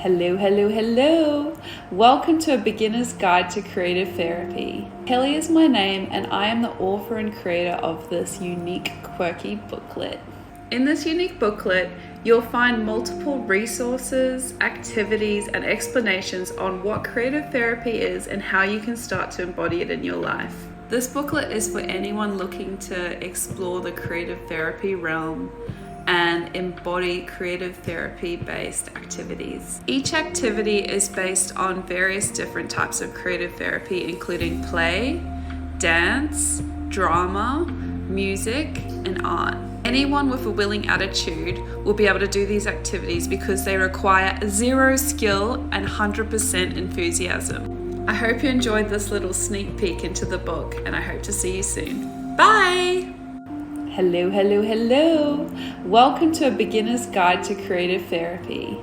Hello, hello, hello. Welcome to a beginner's guide to creative therapy. Kelly is my name and I am the author and creator of this unique, quirky booklet. In this unique booklet, you'll find multiple resources, activities, and explanations on what creative therapy is and how you can start to embody it in your life. This booklet is for anyone looking to explore the creative therapy realm and embody creative therapy-based activities. Each activity is based on various different types of creative therapy, including play, dance, drama, music, and art. Anyone with a willing attitude will be able to do these activities because they require zero skill and 100% enthusiasm. I hope you enjoyed this little sneak peek into the book, and I hope to see you soon. Bye! Hello, hello, hello. Welcome to a beginner's guide to creative therapy.